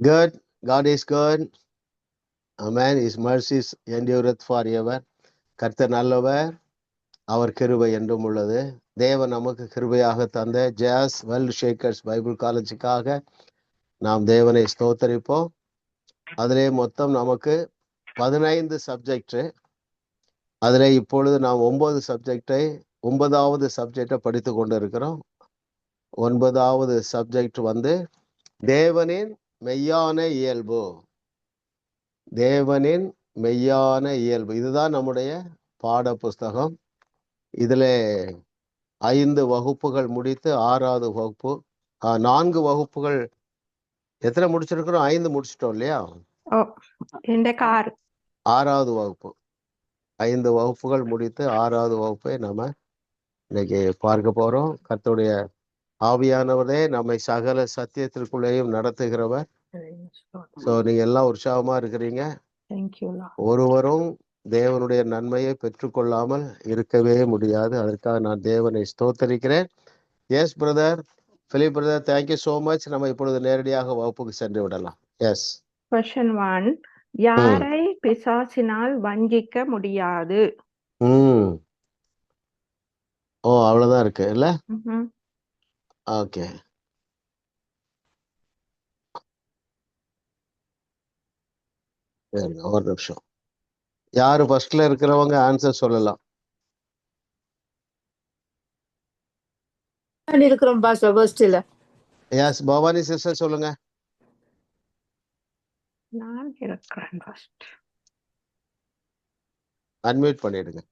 Good. God is good. Amen. His mercies endureth forever. கர்த்தர் நல்லவர், அவர் கிருபை என்றும் உள்ளது. தேவன் நமக்கு கிருபையாக தந்த ஜாஸ் வேர்ல்ட் ஷேக்கர்ஸ் பைபிள் காலேஜுக்காக நாம் தேவனை ஸ்தோத்தரிப்போம். அதிலே மொத்தம் நமக்கு 15 சப்ஜெக்ட். அதில் இப்பொழுது நாம் 9வது சப்ஜெக்டை படித்து கொண்டு இருக்கிறோம். 9வது சப்ஜெக்ட் தேவனின் மெய்யான இயல்பு. தேவனின் மெய்யான இயல்பு, இதுதான் நம்முடைய பாட புஸ்தகம். இதில் 5 வகுப்புகள் முடித்து 6வது வகுப்பு. 4 வகுப்புகள் எத்தனை முடிச்சிருக்கிறோம்? 5 முடிச்சிட்டோம் இல்லையா? 6வது வகுப்பு. 5 வகுப்புகள் முடித்து 6வது வகுப்பை நம்ம இன்னைக்கு பார்க்க போறோம். கர்த்தருடைய ஆவியானவரே நம்மை சகல சத்தியத்திற்குள்ளேயும் நடத்துகிறவர். ஸோ நீங்க எல்லாம் உற்சாகமா இருக்கிறீங்க. ஒருவரும் தேவனுடைய நன்மையை பெற்றுக்கொள்ளாமல் இருக்கவே முடியாது. அதற்காக நான் தேவனை ஸ்தோத்தரிக்கிறேன். Yes brother, Philip brother, thank you so much. நம்ம இப்பொழுது நேரடியாக வகுப்புக்கு சென்று விடலாம். எஸ். Question 1. யாரை பிசாசினால் வஞ்சிக்க முடியாது? ஓ, அவ்வளவுதான் இருக்கு இல்ல? ஓகே. ஒரு நிமிஷம். யாரு ஃபர்ஸ்ட்ல இருக்கிறவங்க ஆன்சர் சொல்லலாம். இருக்கிறோம் பாஸ்டர் ஃபர்ஸ்ட்ல. எஸ், பவானி சிஸ்டர் சொல்லுங்க. நான் இருக்கிறேன் ஃபர்ஸ்ட். அன்மியூட் பண்ணிடுங்க.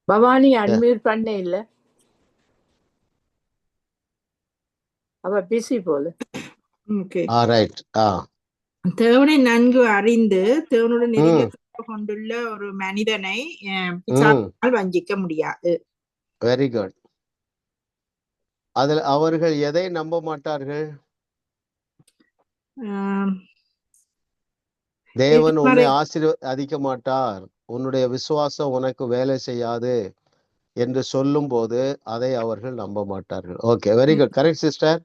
பவானி அன்மியூட் பண்ண இல்ல, அவ பிஸி போல. Okay, right. தேவனை நன்கு அறிந்து தேவனுடன் நெருங்கிய தொடர்பு கொண்டுள்ள ஒரு மனிதனை பிசாசினால் வஞ்சிக்க முடியாது. Very good. அதில் அவர்கள் எதை நம்ப மாட்டார்கள்? தேவன் உன்னை ஆசீர்வதிக்க மாட்டார், உன்னுடைய விசுவாசம் உனக்கு வேலை செய்யாது என்று சொல்லும் போது அதை அவர்கள் நம்ப மாட்டார்கள். Okay, very good, correct sister.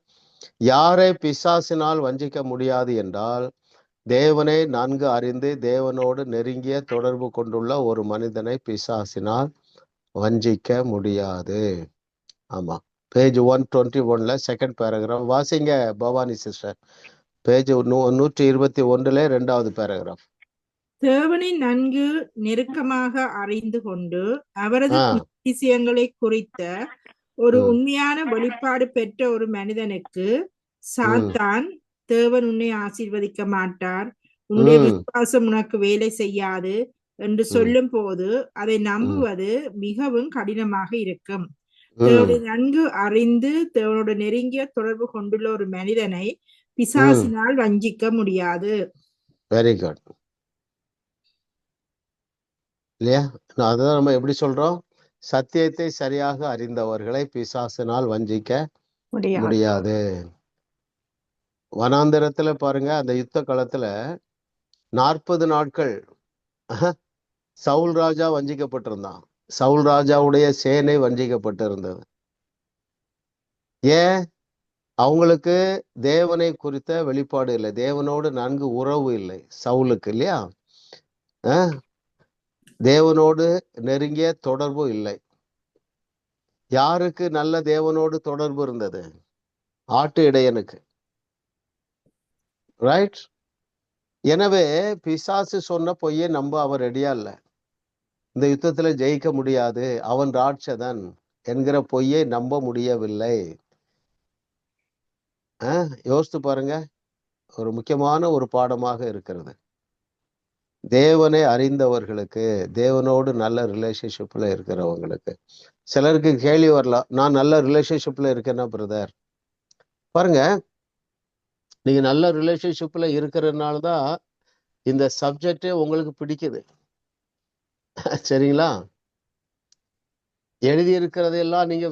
யாரை பிசாசினால் வஞ்சிக்க முடியாது என்றால், தேவனை நன்கு அறிந்து தேவனோடு நெருங்கிய தொடர்பு கொண்டுள்ள ஒரு மனிதனை பிசாசினால் வஞ்சிக்க முடியாது. ஆமா, பேஜ் 121ல செகண்ட் பேராகிராஃப் வாசிங்க பவானி சிஸ்டர். பேஜ் 121ல 2வது பேராகிராஃப். தேவனை நன்கு நெருக்கமாக அறிந்து கொண்டு அவரது விஷயங்களை குறித்த ஒரு உண்மையான வெளிப்பாடு பெற்ற ஒரு மனிதனுக்கு சாத்தான் தேவன் உன்னை ஆசீர்வதிக்க மாட்டார், உன்னுடைய விசுவாசம் உனக்கு வேலை செய்யாது என்று சொல்லும் போது அதை நம்புவது மிகவும் கடினமாக இருக்கும். தேவனை நன்கு அறிந்து தேவனோட நெருங்கிய தொடர்பு கொண்டுள்ள ஒரு மனிதனை பிசாசினால் வஞ்சிக்க முடியாது. Very good. இல்லையா? அதான் நம்ம எப்படி சொல்றோம்? சத்தியத்தை சரியாக அறிந்தவர்களை பிசாசினால் வஞ்சிக்க முடியாது. வனாந்திரத்துல பாருங்க, அந்த யுத்த காலத்துல 40 நாட்கள் சவுல் ராஜா வஞ்சிக்கப்பட்டிருந்தான். சவுல் ராஜாவுடைய சேனை வஞ்சிக்கப்பட்டிருந்தது. ஏன்? அவங்களுக்கு தேவனை குறித்த வெளிப்பாடு இல்லை, தேவனோடு நன்கு உறவு இல்லை சவுலுக்கு, இல்லையா? தேவனோடு நெருங்கிய தொடர்பு இல்லை. யாருக்கு நல்ல தேவனோடு தொடர்பு இருந்தது? ஆட்டு இடையனுக்கு, ரைட்? எனவே பிசாசு சொன்ன பொய்யை நம்ப அவர் ரெடியா இல்லை. இந்த யுத்தத்துல ஜெயிக்க முடியாது, அவன் ராட்சதன் என்கிற பொய்யை நம்ப முடியவில்லை. யோசித்து பாருங்க, ஒரு முக்கியமான ஒரு பாடமாக இருக்கிறது. தேவனை அறிந்தவர்களுக்கு, தேவனோடு நல்ல ரிலேஷன்ஷிப்ல இருக்கிறவங்களுக்கு. சிலருக்கு கேள்வி வரலாம், நான் நல்ல ரிலேஷன்ஷிப்ல இருக்கேன்னா பிரதர்? பாருங்க, நீங்க நல்ல ரிலேஷன்ஷிப்ல இருக்கிறதுனால தான் இந்த சப்ஜெக்டே உங்களுக்கு பிடிக்குது. சரிங்களா? எழுதி இருக்கிறதெல்லாம் நீங்க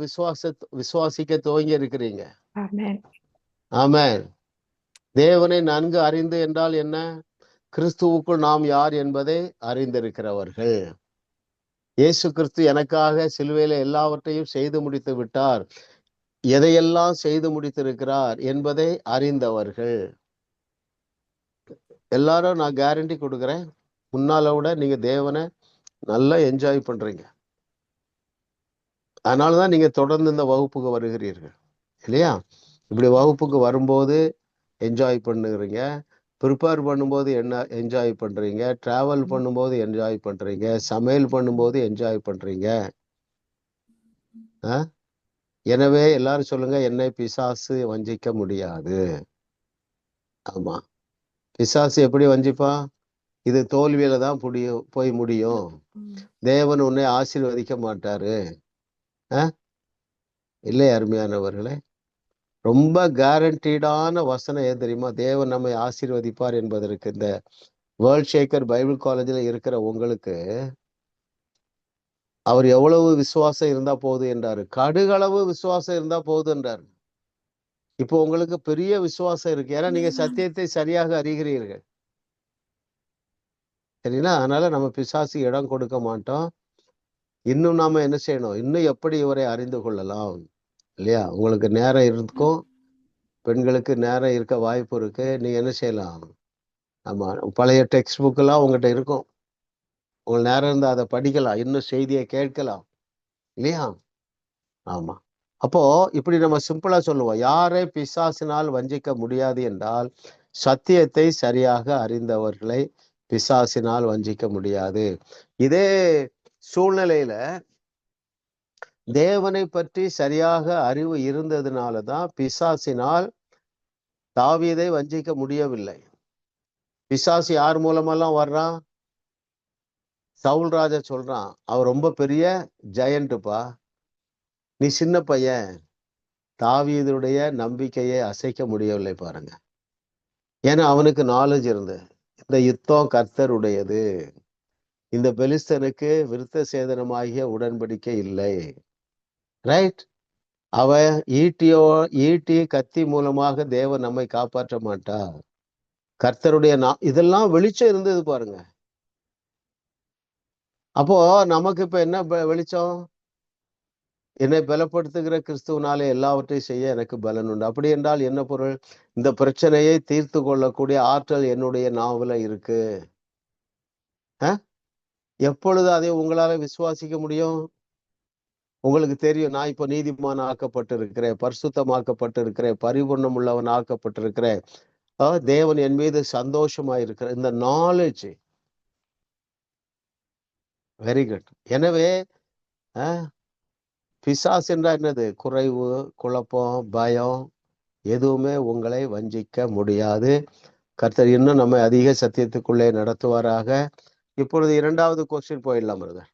விசுவாசிக்க துவங்கி இருக்கிறீங்க. ஆமென். தேவனை நன்கு அறிந்து என்றால் என்ன? கிறிஸ்துவுக்குள் நாம் யார் என்பதை அறிந்திருக்கிறவர்கள். இயேசு கிறிஸ்து எனக்காக சிலுவையில எல்லாவற்றையும் செய்து முடித்து விட்டார் எதையெல்லாம் செய்து முடித்திருக்கிறார் என்பதை அறிந்தவர்கள். எல்லாரும் நான் கேரண்டி கொடுக்குறேன், முன்னால விட நீங்க தேவனை நல்லா என்ஜாய் பண்றீங்க. அதனாலதான் நீங்க தொடர்ந்து இந்த வகுப்புக்கு வருகிறீர்கள் இல்லையா? இப்படி வகுப்புக்கு வரும்போது என்ஜாய் பண்ணுறீங்க, ப்ரிப்பேர் பண்ணும்போது என்ன என்ஜாய் பண்றீங்க, டிராவல் பண்ணும்போது என்ஜாய் பண்றீங்க, சமையல் பண்ணும்போது என்ஜாய் பண்றீங்க. எனவே எல்லாரும் சொல்லுங்க, என்னை பிசாசு வஞ்சிக்க முடியாது. ஆமா, பிசாசு எப்படி வஞ்சிப்பா? இது தோல்வியில தான் போய் முடியும், தேவன் உன்னை ஆசீர்வதிக்க மாட்டாரு. இல்லை அருமையானவர்களே, ரொம்ப கேரண்டீடான வசனம் ஏன் தெரியுமா? தேவன் நம்மை ஆசீர்வதிப்பார் என்பதற்கு இந்த வேர்ல்ட் ஷேக்கர் பைபிள் காலேஜில் இருக்கிற உங்களுக்கு அவர் எவ்வளவு விசுவாசம் இருந்தா போகுது என்றாரு. கடுகளவு விசுவாசம் இருந்தா போகுது என்றாரு. இப்போ உங்களுக்கு பெரிய விசுவாசம் இருக்கு, ஏன்னா நீங்க சத்தியத்தை சரியாக அறிகிறீர்கள். சரிங்களா? அதனால நம்ம பிசாசு இடம் கொடுக்க மாட்டோம். இன்னும் நாம என்ன செய்யணும்? இன்னும் எப்படி இவரை அறிந்து கொள்ளலாம் இல்லையா? உங்களுக்கு நேரம் இருக்கும், பெண்களுக்கு நேரம் இருக்க வாய்ப்பு இருக்கு. நீங்க என்ன செய்யலாம்? ஆமா, பழைய டெக்ஸ்ட் புக் எல்லாம் உங்ககிட்ட இருக்கும், உங்களுக்கு நேரம் இருந்தா அதை படிக்கலாம், இன்னும் செய்தியை கேட்கலாம் இல்லையா? ஆமா. அப்போ இப்படி நம்ம சிம்பிளா சொல்லுவோம், யாரை பிசாசினால் வஞ்சிக்க முடியாது என்றால் சத்தியத்தை சரியாக அறிந்தவர்களை பிசாசினால் வஞ்சிக்க முடியாது. இதே சூழ்நிலையில தேவனை பற்றி சரியாக அறிவு இருந்ததுனாலதான் பிசாசினால் தாவீதை வஞ்சிக்க முடியவில்லை. பிசாசு யார் மூலமெல்லாம் வர்றான்? சவுல் ராஜா சொல்றான், அவர் ரொம்ப பெரிய ஜெயண்ட்டுப்பா, நீ சின்ன பையன். தாவீதுடைய நம்பிக்கையை அசைக்க முடியவில்லை பாருங்க. ஏன்னா அவனுக்கு நாலேஜ் இருந்து, இந்த யுத்தம் கர்த்தருடையது, இந்த பெலிஸ்தனுக்கு விருத்த சேதனமாகிய உடன்படிக்கை இல்லை, ரைட்? அவன் ஈட்டி கத்தி மூலமாக தேவன் நம்மை காப்பாற்ற மாட்டார், கர்த்தருடைய இதெல்லாம் வெளிச்சம் இருந்தது பாருங்க. அப்போ நமக்கு இப்ப என்ன வெளிச்சம்? என்னை பலப்படுத்துகிற கிறிஸ்துவனாலே எல்லாவற்றையும் செய்ய எனக்கு பலன் உண்டு. அப்படி என்றால் என்ன பொருள்? இந்த பிரச்சனையை தீர்த்து கொள்ளக்கூடிய ஆற்றல் என்னுடைய நாவல இருக்கு. எப்பொழுது அதை உங்களால விசுவாசிக்க முடியும்? உங்களுக்கு தெரியும், நான் இப்ப நீதிமான் ஆக்கப்பட்டிருக்கிறேன், பரிசுத்தமாக்கப்பட்டிருக்கிறேன், பரிபூர்ணம் உள்ளவன் ஆக்கப்பட்டிருக்கிறேன், தேவன் என் மீது சந்தோஷமா இருக்கிற இந்த நாலேஜ். Very good. எனவே பிசாசு என்றா என்னது? குறைவு, குழப்பம், பயம், எதுவுமே உங்களை வஞ்சிக்க முடியாது. கர்த்தர் இன்னும் நம்ம அதிக சத்தியத்துக்குள்ளே நடத்துவாராக. இப்பொழுது இரண்டாவது கொஸ்டின் போயிடலாம் பிரதர்.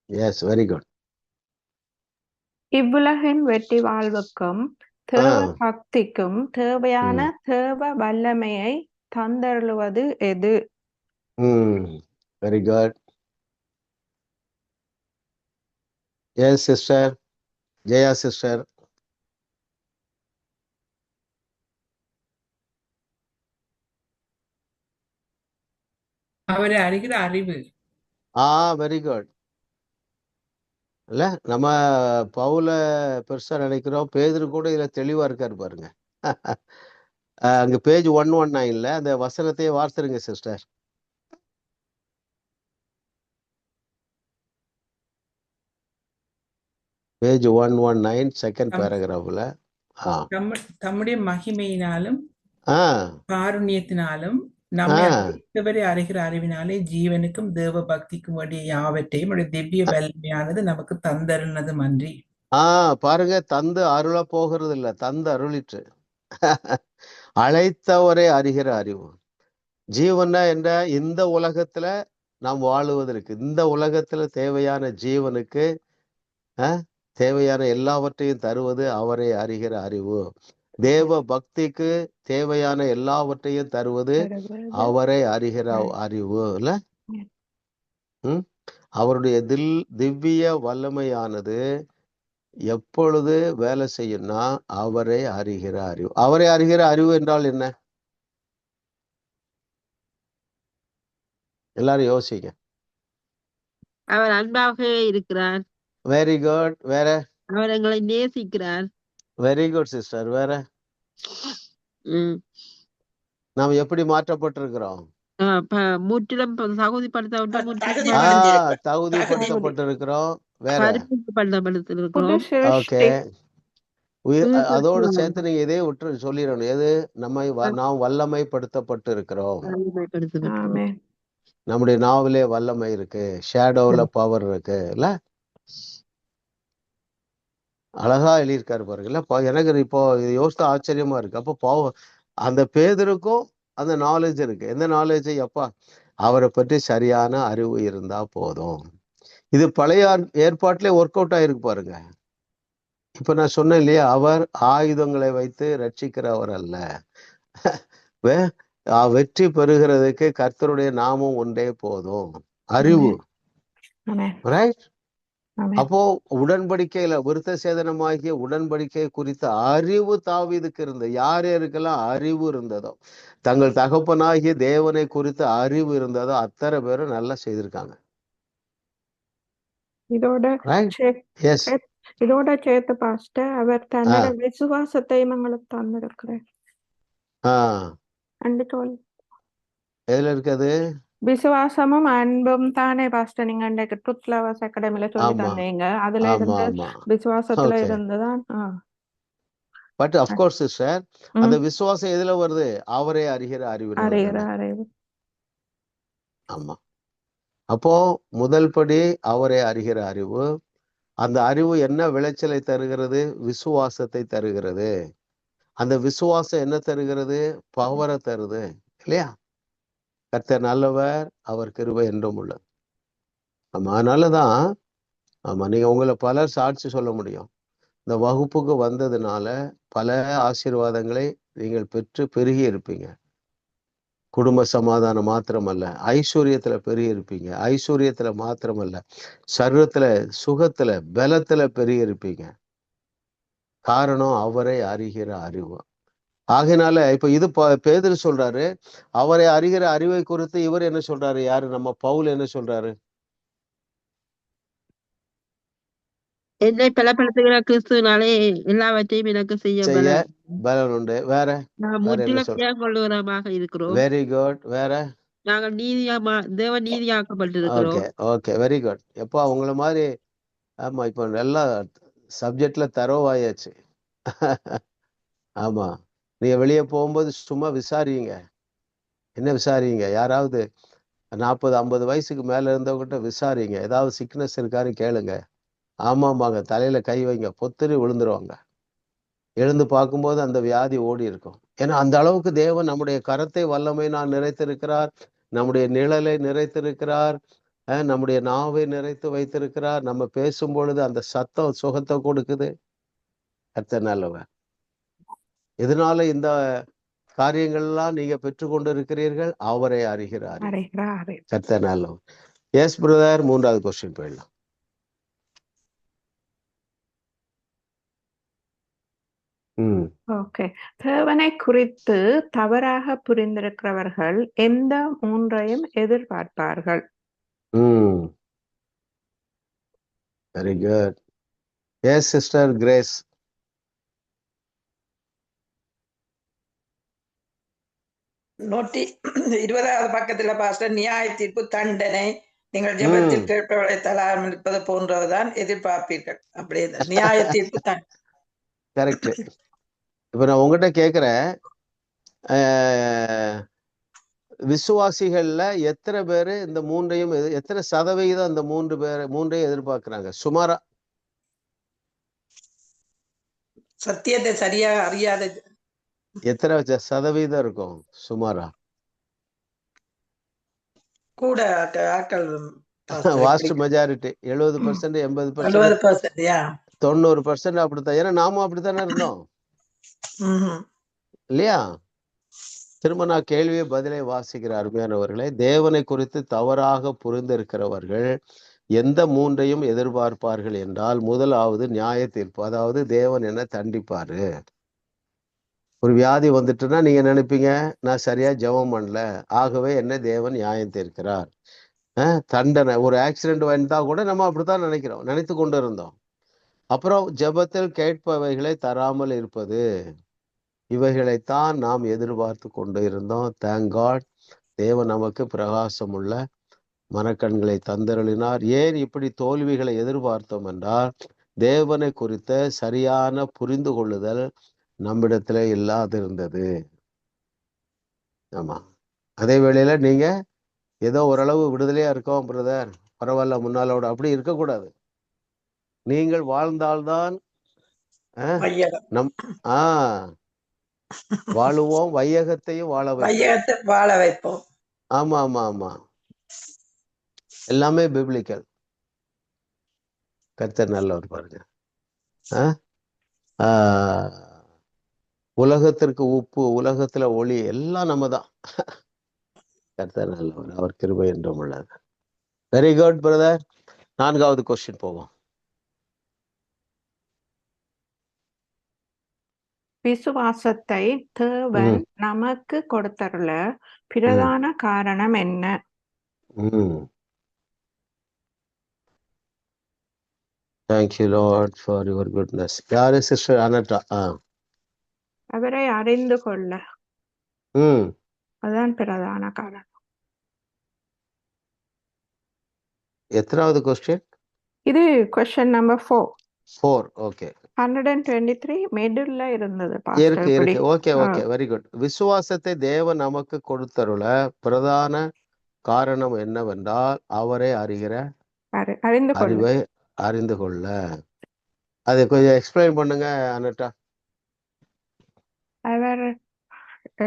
Yes, very good. இவ்வுலகின் வெற்றி வாழ்வுக்கும் தேவ பக்திக்கும் தேவையான தேவ வல்லமையை தந்தருளுவது எது? Very good. Yes sister Jaya sister. அவரை அறிகிற அறிவு. Very good. இல்ல, நம்ம பவுல பெருசா நினைக்கிறோம், பேதுரு கூட இதுல தெளிவா இருக்காரு பாருங்க. அங்க பேஜ் 119ல அந்த வசனத்தையே வார்த்தைங்க சிஸ்டர். பேஜ் 119 செகண்ட் பேராகிராஃப்ல தம்முடைய மகிமையினாலும் காருண்யத்தினாலும் நம்மை அறிகிற அறிவினாலே ஜீவனுக்கும் தேவ பக்திக்கும் வேண்டிய யாவற்றையும் திவ்ய வல்லமையானது நமக்கு தந்தருனது அன்றி. பாருங்க, தந்து அருள போகிறது இல்ல, தந்து அருளிற்று. அழைத்தவரை அறிகிற அறிவு. ஜீவன என்ற இந்த உலகத்துல நாம் வாழுவதற்கு, இந்த உலகத்துல தேவையான ஜீவனுக்கு தேவையான எல்லாவற்றையும் தருவது அவரை அறிகிற அறிவு. தேவ பக்திக்கு தேவையான எல்லாவற்றையும் தருவது அவரை அறிகிற அறிவு இல்ல. அவருடைய திவ்ய வல்லமையானது எப்பொழுது வேலை செய்யும்னா அவரை அறிகிற அறிவு. அவரை அறிகிற அறிவு என்றால் என்ன? எல்லாரும் யோசிங்க. அவர் அன்பாக இருக்கிறார். Very good. வேற? அவர் எங்களை நேசிக்கிறார். Very good sister. வேற? நாம் எப்படி மாற்றப்பட்டிருக்கிறோம்? முற்றிலும் தகுதிப்படுத்தப்பட்டிருக்கிறோம். வேற? புது ஓகே. சிருஷ்டி. அதோடு சேர்த்து நீங்க இதே விட்டு சொல்லிடணும். எது? நாம் வல்லமைப்படுத்தப்பட்டு இருக்கிறோம். ஆமென். நம்முடைய நாவிலே வல்லமை இருக்கு, ஷேடோல பவர் இருக்கு இல்ல? அழகா எழுதியிருக்காரு பாருங்கல்ல. எனக்கு இப்போ யோசித்த ஆச்சரியமா இருக்கு. அப்போ அந்த பேதுருக்கும் அந்த நாலேஜ் இருக்கு. எந்த நாலேஜ்? அப்பா, அவரை பற்றி சரியான அறிவு இருந்தா போதும். இது பழைய ஏற்பாட்டிலே ஒர்க் அவுட் ஆயிருக்கு பாருங்க. இப்ப நான் சொன்னேன் இல்லையா, அவர் ஆயுதங்களை வைத்து ரட்சிக்கிறவர் அல்ல. வெற்றி பெறுகிறதுக்கு கர்த்தருடைய நாமம் ஒன்றே போதும், அறிவு. ரைட்? அப்போ உடன்படிக்கையில விருத்த சேதனமாகிய உடன்படிக்கை குறித்த அறிவு தாவீதுக்கு இருந்தது. யார் யாருக்கெல்லாம் அறிவு இருந்ததோ, தங்கள் தகப்பனாகிய தேவனை குறித்த அறிவு இருந்ததோ அத்தனை பேரும் நல்லா செய்திருக்காங்க. இதோட சேர்த்து பாஸ்டர், அவர் தன்னோட விசுவாசத்தை எங்களுக்கு தந்திருக்கிறார். எதுல இருக்குது? விசுவாசமும் அன்பும் தானே பாஸ்டர் நீங்க அன்றைக்கு ட்ரூத் லவர்ஸ் அகாடமில சொல்லி தந்தீங்க. அதுல இருந்து விசுவாசத்துல இருந்துதான். பட் ஆஃப் கோர்ஸ் சிஸ்டர், அந்த விசுவாசம் எதுல வருது? அவரே அறிகிற அறிவு. ஆமா. அப்போ முதல் படி அவரே அறிகிற அறிவு. அந்த அறிவு என்ன விளைச்சலை தருகிறது? விசுவாசத்தை தருகிறது. அந்த விசுவாசம் என்ன தருகிறது? பவரை தருது இல்லையா? கர்த்தர் நல்லவர், அவர் கிருபை என்றும் உள்ளது. ஆமா, அதனாலதான் நீங்க உங்களை பலர் சாட்சி சொல்ல முடியும். இந்த வகுப்புக்கு வந்ததுனால பல ஆசீர்வாதங்களை நீங்கள் பெற்று பெருகி இருப்பீங்க. குடும்ப சமாதானம் மாத்திரமல்ல, ஐஸ்வர்யத்துல பெருகி இருப்பீங்க. ஐஸ்வர்யத்துல மாத்திரமல்ல, சர்வத்துல, சுகத்துல, பலத்துல பெருகி இருப்பீங்க. காரணம் அவரை அறிகிற அறிவு. ஆகையினால இப்ப இது பேதுரு சொல்றாரு, அவரை அறிகிற அறிவை குறித்து இவர் என்ன சொல்றாரு? யாரு? நம்ம பவுல் என்ன சொல்றாரு? என்னை பலப்படுத்துகிற கிறிஸ்துவினாலே எல்லாவற்றையும் எனக்கு செய்ய பலன் உண்டு. வேற? கொள்ளுகிறமாக இருக்கிறோம். Very good. வேற? நாங்கள் தேவ நீதியாக்கப்பட்டிருக்கிறோம். Okay, very good. எப்போ அவங்கள மாதிரி, ஆமா, இப்போ நல்லா சப்ஜெக்ட்ல தரோவாயாச்சு. ஆமா, நீங்க வெளியே போகும்போது சும்மா விசாரிங்க. என்ன விசாரிங்க? யாராவது 40-50 வயசுக்கு மேல இருந்தவங்கிட்ட விசாரிங்க. ஏதாவது சிக்னஸ் இருக்கான்னு கேளுங்க. ஆமாம்பாங்க, தலையில கை வைங்க, பொத்துன்னு விழுந்துருவாங்க. எழுந்து பார்க்கும்போது அந்த வியாதி ஓடி இருக்கும். ஏன்னா அந்த அளவுக்கு தேவன் நம்முடைய கரத்தை வல்லமை நான் நிறைத்திருக்கிறார், நம்முடைய நிழலை நிறைத்திருக்கிறார், நம்முடைய நாவை நிறைத்து வைத்திருக்கிறார். நம்ம பேசும் பொழுது அந்த சத்தம் சுகத்தை கொடுக்குது. கர்த்தர் நல்லவர். இதனால இந்த காரியங்கள்லாம் நீங்க பெற்றுக்கொண்டு இருக்கிறீர்கள். அவரை அறிகிறார். கர்த்தர் நல்லவர். எஸ் பிரதர், 3வது கொஸ்டின் போயிடலாம். ஓகே. தேவனை குறித்து தவறாக புரிந்திருக்கிறவர்கள் எந்த 3ஐயும் எதிர்பார்ப்பார்கள்? Very good. Yes sister Grace. நூற்றி 20வது பக்கத்துல பாஸ்டர், நியாய தீர்ப்பு, தண்டனை, நீங்கள் ஜெபத்தில் கேட்பவர்களை தள்ளாமல் இருப்பது போன்றதுதான் எதிர்பார்ப்பீர்கள். அப்படியே நியாய தீர்ப்பு தான். கரெக்ட். இப்ப நான் உங்ககிட்ட கேக்குறேன், விசுவாசிகள்ல எத்தனை பேரு இந்த 3ஐயும், எத்தனை சதவிகிதம் இந்த 3ஐயும் எதிர்பார்க்கிறாங்க? சுமாரா சத்தியத்தை சரியாக அறியாத எத்தனை சதவீதம் இருக்கும்? சுமாரா கூட ஆட்கள், வாஸ்ட் மெஜாரிட்டி 70%, 80%, 90% அப்படித்தான். ஏன்னா நாமும் அப்படித்தானே இருந்தோம் இல்லையா? திரும்ப நான் கேள்வியை பதிலை வாசிக்கிற அருமையானவர்களே, தேவனை குறித்து தவறாக புரிந்திருக்கிறவர்கள் எந்த 3ஐயும் எதிர்பார்ப்பார்கள் என்றால், முதலாவது நியாய தீர்ப்பு. அதாவது தேவன் என்ன தண்டிப்பாரு. ஒரு வியாதி வந்துட்டுன்னா நீங்க நினைப்பீங்க, நான் சரியா ஜெபம் பண்ணல, ஆகவே என்ன தேவன் நியாயம் தீர்க்கிறார். தண்டனை, ஒரு ஆக்சிடென்ட் வந்தா கூட நம்ம அப்படித்தான் நினைத்து கொண்டு இருந்தோம். அப்புறம் ஜெபத்தில் கேட்பவைகளை தராமல் இருப்பது, இவைகளைத்தான் நாம் எதிர்பார்த்து கொண்டு இருந்தோம். தேங்க் காட், தேவன் நமக்கு பிரகாசமுள்ள மனக்கண்களை தந்தருளினார். ஏன் இப்படி தோல்விகளை எதிர்பார்த்தோம் என்றால், தேவனை குறித்த சரியான புரிந்து கொள்ளுதல் நம்மிடத்துல இல்லாதிருந்தது. ஆமா, அதே வேளையில நீங்க ஏதோ ஓரளவு விடுதலையா இருக்கோம் பிரதர், பரவாயில்ல முன்னாலோட, அப்படி இருக்கக்கூடாது. நீங்கள் வாழ்ந்தால்தான் நம் வாழுவோம், வையகத்தையும் வாழ வைப்போம். ஆமா ஆமா ஆமா, எல்லாமே பிப்ளிக்கல். கர்த்தர் நல்லவர் பாருங்க. உலகத்திற்கு உப்பு, உலகத்துல ஒளி, எல்லாம் நம்ம தான். கர்த்தர் நல்லவர், அவர் கிருபை என்றும் உள்ளது. Very good brother. 4வது கொஸ்டின் போவோம். விசுவாசத்தை தேவன் நமக்கு கொடுத்தருள பிரதான காரணம் என்ன? Thank you Lord for your goodness. யாரு சிஸ்டர் அனட்டா? அவரை அறிந்து கொள்ள, அதான் பிரதான காரணம். எத்தனாவது கொஸ்டின் இது? Question number 4. ஓகே. 123 மிடில்ல இருந்தது. இருக்கு. Okay okay, very good. விசுவாசத்தை தேவன் நமக்கு கொடுத்தருள பிரதான காரணம் என்னவென்றால், அவரை அறிவை அறிந்து கொள்ள. அதை கொஞ்சம் எக்ஸ்பிளைன் பண்ணுங்க அனட்டா. அவர்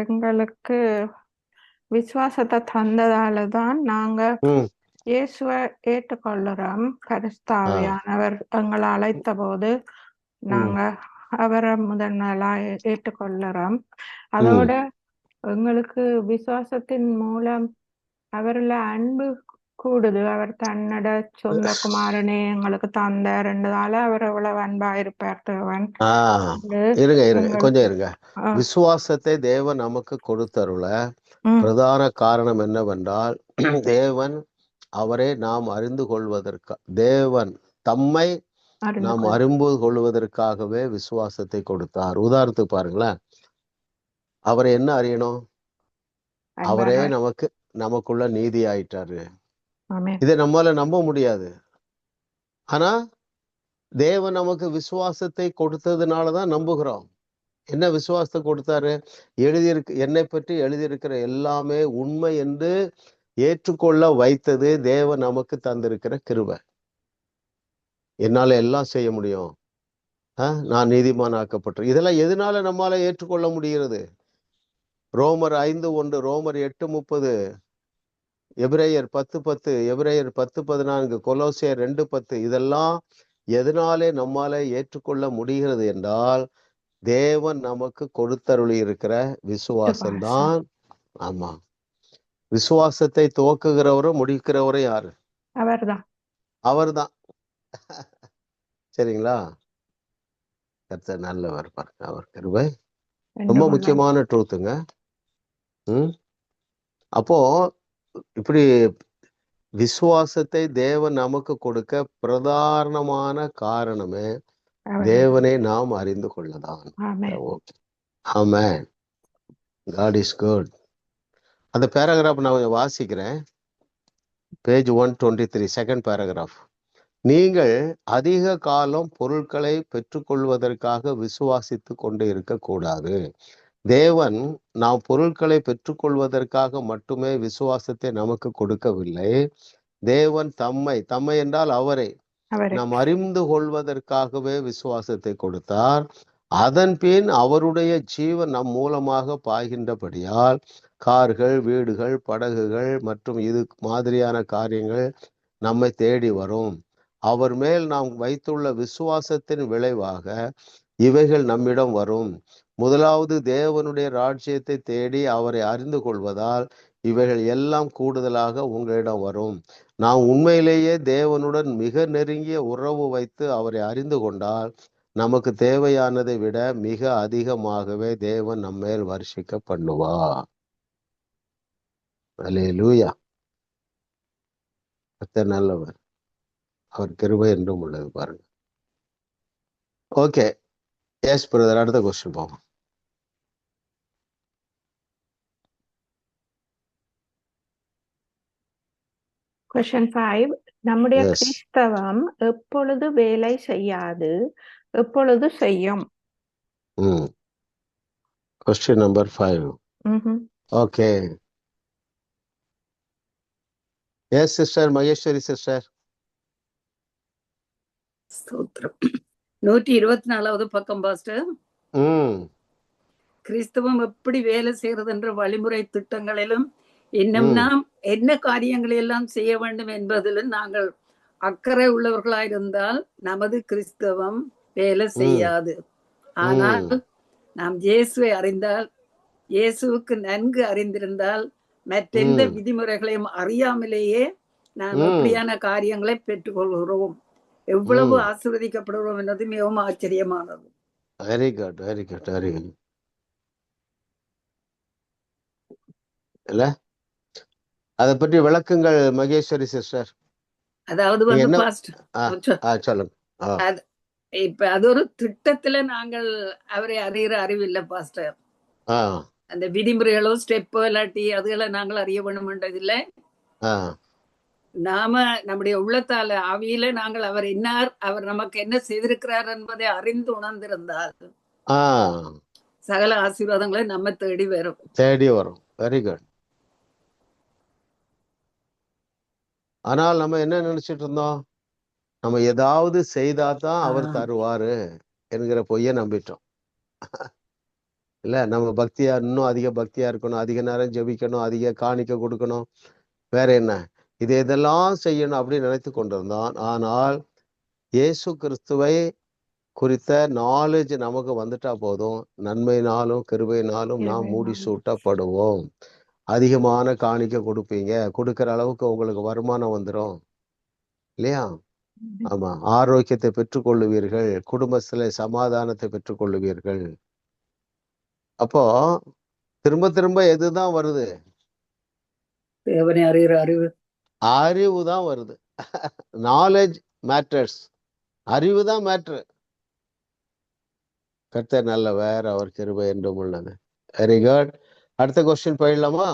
எங்களுக்கு விசுவாசத்தை தந்ததால தான் நாங்க இயேசுவை ஏற்றுக்கொள்ளுறோம். பரிசுத்தாவியானவர் எங்களை அழைத்த போது நாங்க அவரை முதன்மையா ஏற்றுக்கொள்ளுறோம். அதோட எங்களுக்கு விசுவாசத்தின் மூலம் அவர்ல அன்பு கூடுது. அவர் தன்னோட சொந்த குமாரனே எங்களுக்கு தந்தாருன்றதால அவர் எவ்வளவு அன்பா இருப்பார் தேவன். கொஞ்சம் இருங்க. விசுவாசத்தை தேவன் நமக்கு கொடுத்தருள பிரதான காரணம் என்னவென்றால், தேவன் அவரை நாம் அறிந்து கொள்வதற்கு, தேவன் தம்மை நாம் அறிந்து கொள்வதற்காகவே விசுவாசத்தை கொடுத்தார். உதாரணத்துக்கு பாருங்களேன், அவரை என்ன அறியணும்? அவரே நமக்குள்ள நீதி ஆயிட்டாரு. இதை நம்மால நம்ப முடியாது. ஆனா தேவன் நமக்கு விசுவாசத்தை கொடுத்ததுனாலதான் நம்புகிறோம். என்ன விசுவாசத்தை கொடுத்தாரு? என்னை பற்றி எழுதியிருக்கிற எல்லாமே உண்மை என்று ஏற்றுக்கொள்ள வைத்தது தேவன் நமக்கு தந்திருக்கிற கிருபை. என்னால எல்லாம் செய்ய முடியும், நான் நீதிமான் ஆக்கப்பட்டேன். இதெல்லாம் எதனால நம்மால ஏற்றுக்கொள்ள முடிகிறது? ரோமர் 5:1, ரோமர் 8:30, எபிரேயர் 10:10, எபிரேயர் 10:14, கொலோசியர் 2:10, இதெல்லாம் எதனாலே நம்மால ஏற்றுக்கொள்ள முடிகிறது என்றால், தேவன் நமக்கு கொடுத்தருளி இருக்கிற விசுவாசம்தான். ஆமா, விசுவாசத்தை துவக்குகிறவரும் முடிக்கிறவரும் யாரு? அவர்தான். சரிங்களா? கர்த்தர் நல்லவர் பாருங்க, அவர் கிருபை ரொம்ப முக்கியமான ட்ரூத்துங்க. அப்போ இப்படி விசுவாசத்தை தேவன் நமக்கு கொடுக்க பிரதானமான காரணமே தேவனை நாம் அறிந்து கொள்ளதான். ஆமென். God is good. அந்த பேராகிராஃப் நான் வாசிக்கிறேன். Page 123, second paragraph. நீங்கள் அதிக காலம் பொருட்களை பெற்றுக்கொள்வதற்காக விசுவாசித்து கொண்டு இருக்கக்கூடாது. தேவன் நாம் பொருட்களை பெற்றுக்கொள்வதற்காக மட்டுமே விசுவாசத்தை நமக்கு கொடுக்கவில்லை. தேவன் தம்மை என்றால் அவரை நாம் அறிந்து கொள்வதற்காகவே விசுவாசத்தை கொடுத்தார். அதன் பின் அவருடைய ஜீவன் நம் மூலமாக பாய்கின்றபடியால் கார்கள், வீடுகள், படகுகள் மற்றும் இது மாதிரியான காரியங்கள் நம்மை தேடி வரும். அவர் மேல் நாம் வைத்துள்ள விசுவாசத்தின் விளைவாக இவைகள் நம்மிடம் வரும். முதலாவது தேவனுடைய ராஜ்யத்தை தேடி அவரை அறிந்து கொள்வதால் இவைகள் எல்லாம் கூடுதலாக உங்களிடம் வரும். நாம் உண்மையிலேயே தேவனுடன் மிக நெருங்கிய உறவு வைத்து அவரை அறிந்து கொண்டால் நமக்கு தேவையானதை விட மிக அதிகமாகவே தேவன் நம்மேல் வருஷிக்க பண்ணுவார். அல்லேலூயா. கர்த்தர் நல்லவர், அவர் கிருபை என்றும் உள்ளது. பாருங்க. ஓகே, எஸ் பிரதர், அடுத்த கொஸ்டின் போவோம். கொஸ்டின் 5. நம்முடைய எஸ். கிறிஸ்தவம் எப்பொழுது வேலை செய்யாது, எப்பொழுது செய்யும்? Question number 5. Okay, yes sister Maheswari sister. ஸ்தோத்திரம். 124வது பக்கம் பாஸ்டர். கிறிஸ்தவம் எப்படி வேலை செய்யறது என்ற வழிமுறை திட்டங்களிலும் இன்னும் நாம் என்ன காரியங்களை எல்லாம் செய்ய வேண்டும் என்பதிலும் நாங்கள் அக்கறை உள்ளவர்களாயிருந்தால் நமது கிறிஸ்தவம் வேலை செய்யாது. ஆனால் நாம் இயேசுவை அறிந்தால், இயேசுவுக்கு நன்கு அறிந்திருந்தால், மற்றெந்த விதிமுறைகளையும் அறியாமலேயே நாம் எப்படியான காரியங்களை பெற்றுக்கொள்கிறோம், எவ்வளவு ஆசீர்வதிக்கப்படுகிறோம் என்பது மிகவும் ஆச்சரியமானது. Very good, very good, very good. இல்ல, அதை பற்றி விளக்குங்கள் மகேஸ்வரி சிஸ்டர். அதாவது வந்து சொல்லுங்க. இப்ப அது ஒரு திட்டத்துல நாங்கள் அவரை அறிகிற அறிவில்லை பாஸ்டர். அந்த விதிமுறைகளோ ஸ்டெப்போ இல்லாட்டி அதுகளை நாங்கள் அறிய வேணும்ன்றதில்ல. நாம நம்முடைய உள்ளத்தால ஆவியில நாங்கள் அவர் என்னார், அவர் நமக்கு என்ன செய்திருக்கிறார் என்பதை அறிந்து உணர்ந்திருந்தால் சகல ஆசீர்வாதங்களை நம்ம தேடி வரும். Very good. ஆனால் நம்ம என்ன நினைச்சிட்டு இருந்தோம், நம்ம ஏதாவது செய்தாதான் அவர் தருவாரு என்கிற பொய்ய நம்பிட்டோம். இல்ல, நம்ம பக்தியா இன்னும் அதிக பக்தியா இருக்கணும், அதிக நேரம் ஜெபிக்கணும், அதிக காணிக்க கொடுக்கணும், வேற என்ன இதெல்லாம் செய்யணும் அப்படின்னு நினைத்து கொண்டிருந்தான். ஆனால் இயேசு கிறிஸ்துவை குறித்த நாலேஜ் நமக்கு வந்துட்டா போதும், நன்மையினாலும் கிருபையினாலும் நாம் மூடி சூட்டப்படுவோம். அதிகமான காணிக்க கொடுப்பீங்க, கொடுக்கிற அளவுக்கு உங்களுக்கு வருமானம் வந்துடும் இல்லையா? ஆமா, ஆரோக்கியத்தை பெற்றுக்கொள்ளுவீர்கள், குடும்பத்துல சமாதானத்தை பெற்றுக்கொள்ளுவீர்கள். அப்போ திரும்ப திரும்ப எதுதான் வருது? அறிவு தான் வருது. நாலேஜ் மேட்டர்ஸ், அறிவு தான் மேட்ரு. கர்த்தர் நல்லவர், அவர் கிருபை என்றும் உள்ளது. Very good. அடுத்த கொஸ்டின் போயிடலாமா?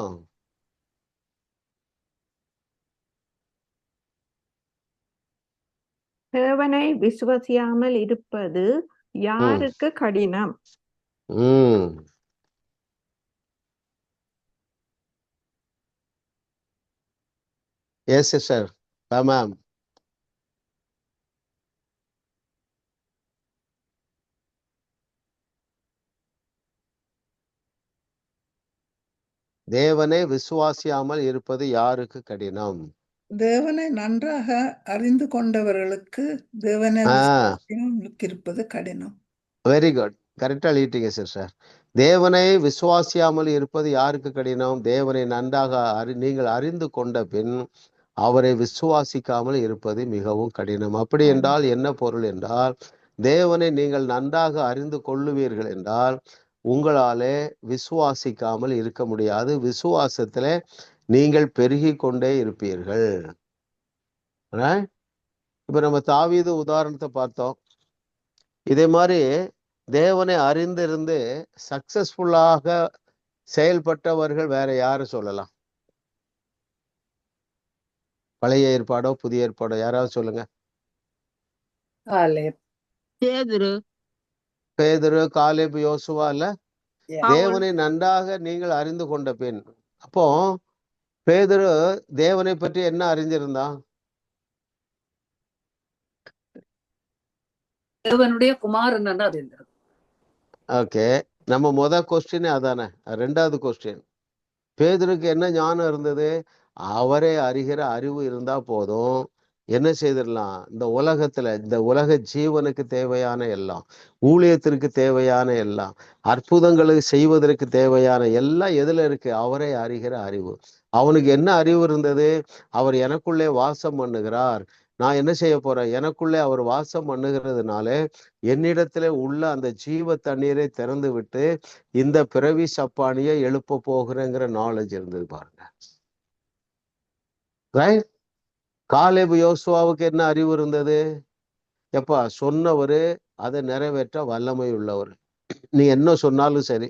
தேவனை விசுவசியாமல் இருப்பது யாருக்கு கடினம்? Yes sister. மேம், தேவனை விசுவாசியாமல் இருப்பது யாருக்கு கடினம்? தேவனை நன்றாக அறிந்து கொண்டவர்களுக்கு தேவனை இருப்பது கடினம். வெரி குட், கரெக்டா எழுதிட்டீங்க சிஸ்டர். தேவனை விசுவாசியாமல் இருப்பது யாருக்கு கடினம்? தேவனை நன்றாக நீங்கள் அறிந்து கொண்ட பின் அவரை விசுவாசிக்காமல் இருப்பது மிகவும் கடினம். அப்படி என்றால் என்ன பொருள் என்றால், தேவனை நீங்கள் நன்றாக அறிந்து கொள்ளுவீர்கள் என்றால் உங்களாலே விசுவாசிக்காமல் இருக்க முடியாது. விசுவாசத்துல நீங்கள் பெருகி கொண்டே இருப்பீர்கள். இப்ப நம்ம தாவீது உதாரணத்தை பார்த்தோம். இதே மாதிரி தேவனை அறிந்திருந்து சக்சஸ்ஃபுல்லாக செயல்பட்டவர்கள் வேற யாரு சொல்லலாம்? பழைய ஏற்பாடோ புதிய ஏற்பாடோ யாராவது சொல்லுங்க. பேதுரு, காலேபு, யோசுவா. இல்ல, தேவனை நன்றாக நீங்கள் அறிந்து கொண்ட பின். அப்போ பேதுரு தேவனை பற்றி என்ன அறிஞ்சிருந்தான்? தேவனுடைய குமாரன். ஓகே, நம்ம முத கொஸ்டின் அதானே. ரெண்டாவது கொஸ்டின், பேதுருக்கு என்ன ஞானம் இருந்தது? அவரே அறிகிற அறிவு இருந்தா போதும், என்ன செய்திடலாம்? இந்த உலகத்துல, இந்த உலக ஜீவனுக்கு தேவையான எல்லாம், ஊழியத்திற்கு தேவையான எல்லாம், அற்புதங்களுக்கு செய்வதற்கு தேவையான எல்லாம் எதுல இருக்கு? அவரை அறிகிற அறிவு. அவனுக்கு என்ன அறிவு இருந்தது? அவர் எனக்குள்ளே வாசம் பண்ணுகிறார், நான் என்ன செய்ய போறேன்? எனக்குள்ளே அவர் வாசம் பண்ணுகிறதுனால என்னிடத்துல உள்ள அந்த ஜீவ தண்ணீரை திறந்து விட்டு இந்த பிறவி சப்பானியை எழுப்ப போகிறேங்கிற நாலேஜ் இருந்தது பாருங்க. ரைட்? காலேபு யோசுவாவுக்கு என்ன அறிவு இருந்தது? எப்பா சொன்னவரு அதை நிறைவேற்ற வல்லமை உள்ளவர். நீ என்ன சொன்னாலும் சரி,